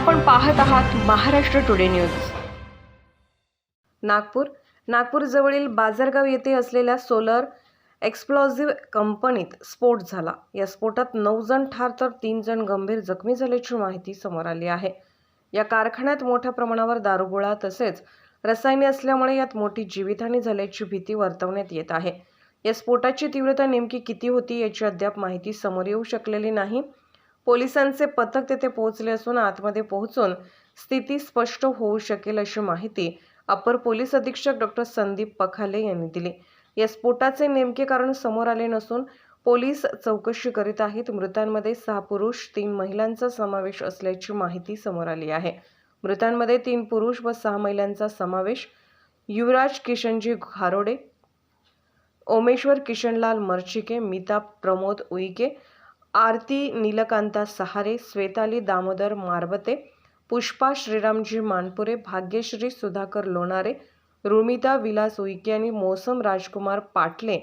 आपण पाहत आहात महाराष्ट्र टुडे न्यूज। नागपूर जवळील बाजारगाव येथे असलेल्या सोलर एक्सप्लोजिव्ह कंपनीत स्फोट झाला। या स्फोटात 9 जण ठार तर 3 जण गंभीर जखमी झाल्याची माहिती समोर आली आहे। या कारखान्यात मोठ्या प्रमाणावर दारुगोळा तसेच रसायने असल्यामुळे यात मोठी जीवितहानी झाल्याची भीती वर्तवण्यात येत आहे। या स्फोटाची तीव्रता नेमकी किती होती याची अद्याप माहिती समोर येऊ शकलेली नाही। पोलिसांचे पथक तेथे पोहोचले असून आतमध्ये पोहोचून स्थिती स्पष्ट होऊ शकेल अशी माहिती अपर पोलीस अधीक्षक डॉ. संदीप पखाले यांनी दिली। या स्फोटाचे नेमके कारण समोर आले नसून पोलीस चौकशी करीत आहेत। मृतांमध्ये 6 पुरुष 3 महिलांचा समावेश असल्याची माहिती समोर आली आहे। मृतांमध्ये 3 पुरुष व 6 महिलांचा समावेश युवराज किशनजी घारोडे, ओमेश्वर किशनलाल मर्चिके, मीता प्रमोद उईके, आरती नीलकांता सहारे, श्वेताली दामोदर मारबते, पुष्पा श्रीरामजी मानपुरे, भाग्यश्री सुधाकर लोणारे, रुमिता विलास उईके आणि मौसम राजकुमार पाटले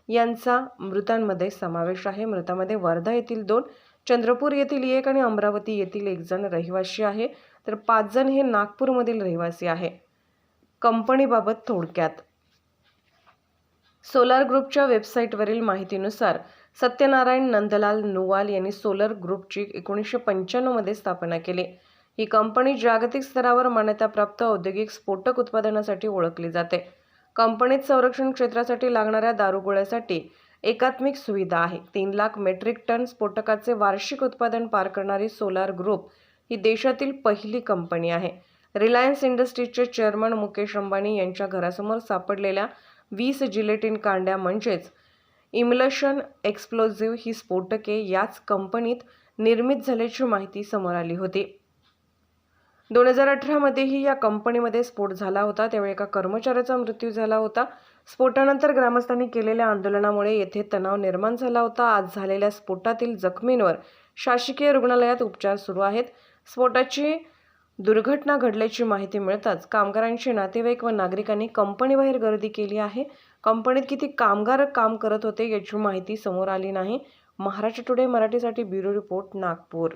यांचा मृतांमध्ये समावेश आहे। मृतांमध्ये वर्धा येथील 2, चंद्रपूर येथील 1 आणि अमरावती येथील 1 जण रहिवासी आहे, तर 5 जण हे नागपूरमधील रहिवासी आहे। कंपनीबाबत थोडक्यात सोलार ग्रुपच्या वेबसाईटवरील माहितीनुसार सत्यनारायण नंदलाल नुवाल यांनी सोलर ग्रुपची 1995 मध्ये स्थापना केली। ही कंपनी जागतिक स्तरावर मान्यताप्राप्त औद्योगिक स्फोटक उत्पादनासाठी ओळखली जाते। कंपनीत संरक्षण क्षेत्रासाठी लागणाऱ्या दारुगोळ्यासाठी एकात्मिक सुविधा आहे। 3 लाख मेट्रिक टन स्फोटकाचे वार्षिक उत्पादन पार करणारी सोलार ग्रुप ही देशातील पहिली कंपनी आहे। रिलायन्स इंडस्ट्रीजचे चेअरमन मुकेश अंबानी यांच्या घरासमोर सापडलेल्या 20 जिलेटिन कांड्या म्हणजेच इमल्शन एक्सप्लोजिव्ह ही स्फोटके याच कंपनीत निर्मित झाल्याची माहिती समोर आली होती। 2018 मध्येही या कंपनीमध्ये स्फोट झाला होता, त्यावेळी एका कर्मचाऱ्याचा मृत्यू झाला होता। स्फोटानंतर ग्रामस्थांनी केलेल्या आंदोलनामुळे येथे तणाव निर्माण झाला होता। आज झालेल्या स्फोटातील जखमींवर शासकीय रुग्णालयात उपचार सुरू आहेत। स्फोटाची दुर्घटना घडल्याची माहिती मिळताच कामगारांचे नातेवाईक व नागरिकांनी कंपनीबाहेर गर्दी केली आहे। कंपनीत किती कामगार काम करत होते याची माहिती समोर आली नाही। महाराष्ट्र टुडे मराठीसाठी ब्युरो रिपोर्ट, नागपूर।